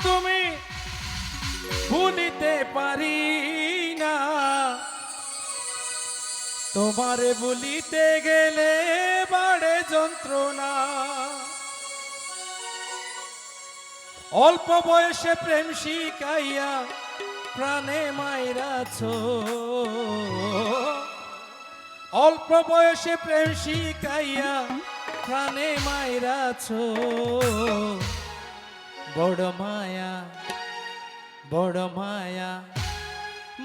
তুমি ভুলিতে পারি না, তোমারে ভুলিতে গেলে বাড়ে যন্ত্রণা। অল্প বয়সে প্রেম শিখাইয়া প্রাণে মাইরাছ, অল্প বয়সে প্রেম শিখাইয়া প্রাণে মাইরাছ। বড় মায়া, বড় মায়া,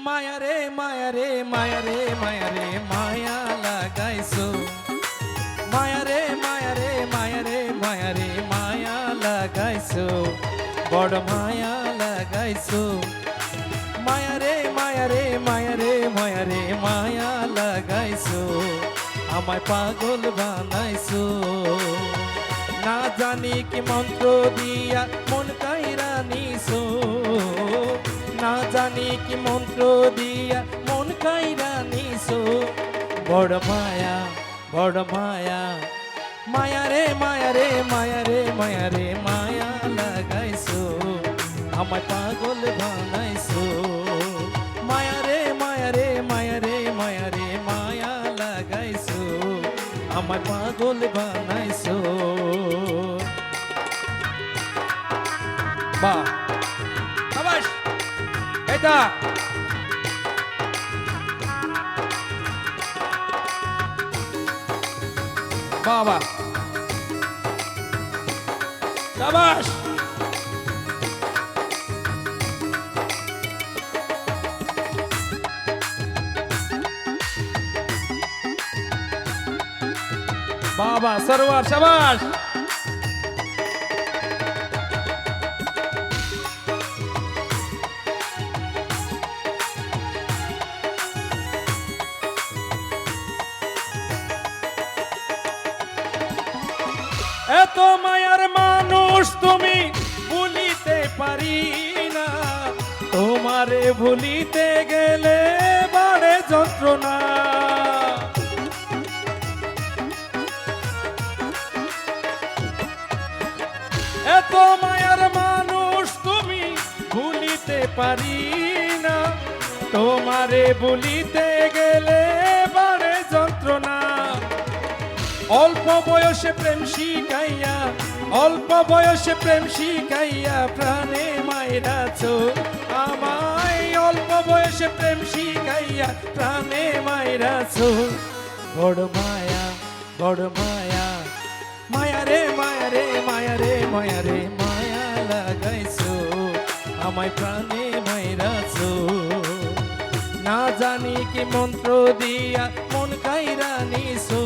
মায়া রে মায়া রে মায়া রে মায়া রে মায়া লাগাইছো। মায়া রে মায়া রে মায়া রে মায়া রে মায়া লাগাইছো। বড় মায়া লাগাইছো। মায়া রে মায়া রে মায়া রে মায়া রে মায়া লাগাইছো। আমায় পাগল বানাইছো। না জানি কি মন্ত্র দিয়া মন কাইরা নিছো। না জানি কি মন্ত্র দিয়া মন কাইরা নিছো। বড় মায়া, বড় মায়া, মায়া রে মায়া রে মায়া রে মায়া রে মায়া লাগাইছো। আমায় পাগল বানাইছো। মায়া রে মায়া রে মায়া রে মায়া রে মায়া লাগাইছো। আমায় পাগল বানাইছো। বাহ, শাবাশ, এটা বাবা, শাবাশ। বাবা সরোয়ার, শাবাশ। এত মায়ার মানুষ তুমি ভুলিতে পারি না, তোমারে ভুলিতে গেলে বাড়ে যন্ত্রণা। এত মায়ার মানুষ তুমি ভুলিতে পারি না, তোমারে ভুলিতে গেলে বাড়ে যন্ত্রণা। অল্প বয়সে প্রেম শিখাইয়া, অল্প বয়সে প্রেম শিখাইয়া প্রাণে মাইরাছ আমায়। অল্প বয়সে প্রেম শিখাইয়া প্রাণে মাইরাছ। বড় মায়া, বড় মায়া, মায়া রে মায়া রে মায়া রে মায়া রে মায়া লাগাইছো। আমায় প্রাণে মাইরাছ। না জানি কি মন্ত্র দিয়া মন কাইরা নিছো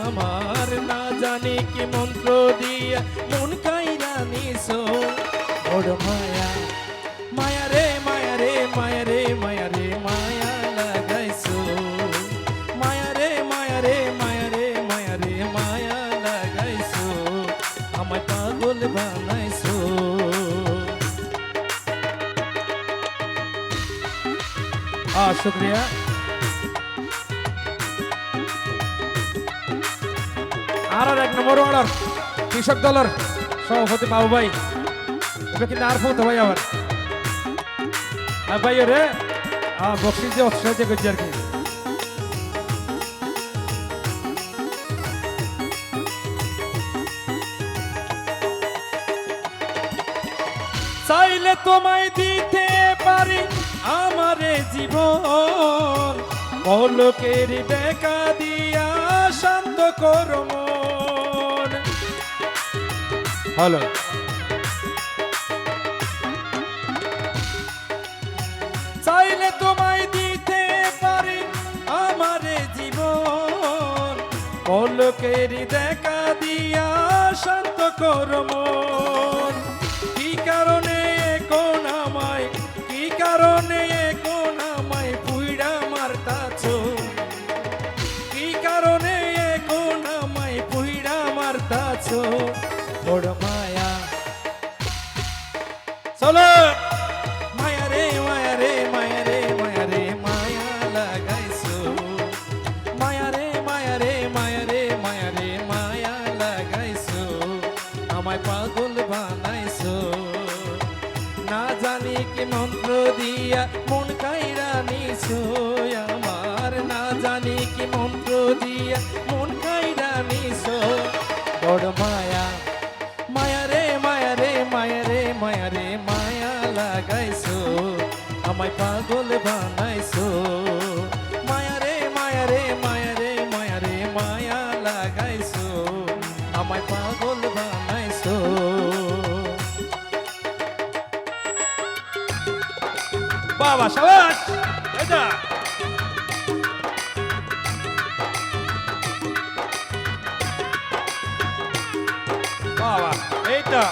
আমার। না জানি কি মন্ত্র দিয়া মন কাইরা নিছো। বড় মায়া, মায়া রে মায়া রে মায়া রে মায়া রে মায়া লাগাইছো। মায়া রে মায়া রে মায়া রে মায়া রে মায়া লাগাইছো। আমায় পাগল বানাইছো। শুক্রিয়া। আর এক নম্বর অর্ডার কৃষক দলের সভাপতি বাবু ভাই, ওকে কিন্তু আর ফোন ভাই আবার ভাই রে বক্সিং দিয়ে উৎসাহিত করছি আর কি। চাইলে তোমায় দিতে পারি আমারে জীবন, পলকের দেখা দিয়া শান্ত করো মন। হ্যালো, চাইলে তোমায় দিতে পারি আমারে জীবন, পলকের দেখা দিয়া শান্ত করো মন। কি কারণে এখন আমায়, কি কারণে এখন আমায় পুইড়া মারতাছো। কি কারণে এখন আমায় পুইড়া মারতাছো। বড় মায়া, চলো। মায়া রে মায়া রে মায়া রে মায়া রে মায়া লাগাইছো। মায়া রে মায়া রে মায়া রে মায়া রে মায়া লাগাইছো। আমায় পাগল বানাইছো। দিয়া মন কাইরা নিছো আমার, না জানি কি মন্ত্র দিয়া মন কাইরা নিছো। বড় মায়া মায়া রে মায়া রে মায়া রে মায়া রে মায়া লাগাইছো, আমায় পাগল বানাইছো। মায়া রে মায়া রে মায়া রে মায়া রে মায়া লাগাইছো, আমায় পাগল বানাইছো। বাবা সাবাস, এটা বাবা এইটা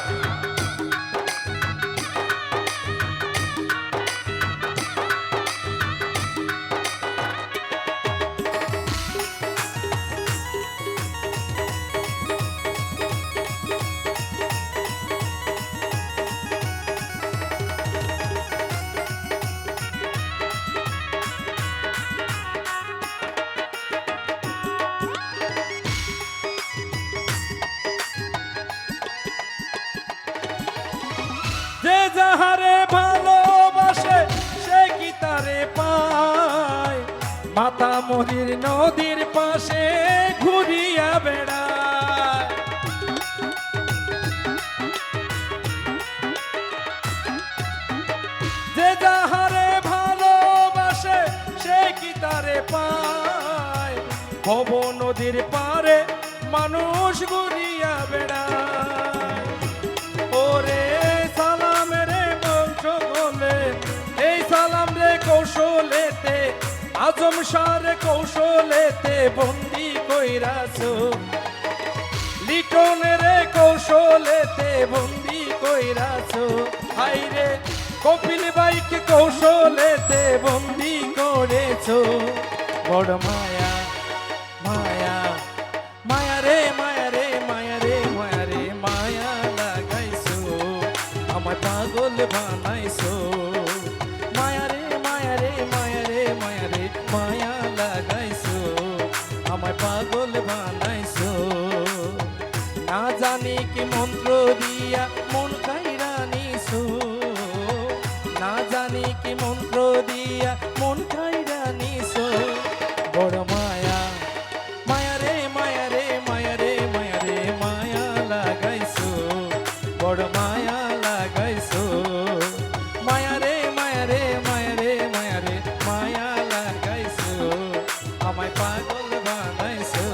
যে যাহারে ভালোবাসে সে কি তারে পায়, মাতামরির নদীর পাশে ঘুরিয়া বেড়ায়। যে যাহারে ভালোবাসে সে কি তারে পায়, ভব নদীর পারে মানুষ ঘুরিয়া বেড়ায়। ওরে সালাম রে বংশ গোলে, এই সালাম রে কৌশলেতে, আজম শাহরে কৌশলেতে বন্দি কইরাছো। লিটন রে কৌশলেতে বন্দি কইরাছো, হাইরে কপিল বাইকে কৌশলেতে বন্দি করেছো। বড় মায়া মায়া মায়া রে মায়া রে মায়া রে মায়া রে মায়া লাগাইছো, আমায় পাগল বানাইছো। মায়া রে মায়া রে মায়া রে মায়া রে মায়া লাগাইছো, আমায় পাগল বানাইছো। না জানি কি মন্ত্র দিয়া মন কাইরা নিছো, না জানি কি মন্ত্র দিয়া মন কাইরা নিছো। বড় মায়া মায়া রে মায়া রে মায়া রে মায়া রে মায়া লাগাইছো, বড় মায়া লাগাইছো। মায়া রে মায়া রে মায়া রে মায়া রে মায়া লাগাইছো, আমায় পাগল বানাইছো।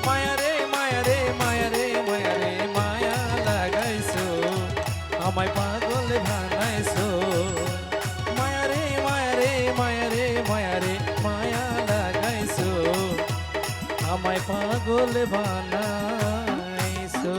মায়া রে মায়া রে মায়া রে মায়া রে মায়া লাগাইছো, আমায় পাগল বানাইছো। মায়া রে মায়া রে মায়া রে মায়া রে মায়া লাগাইছো, আমায় পাগল বানাইছো।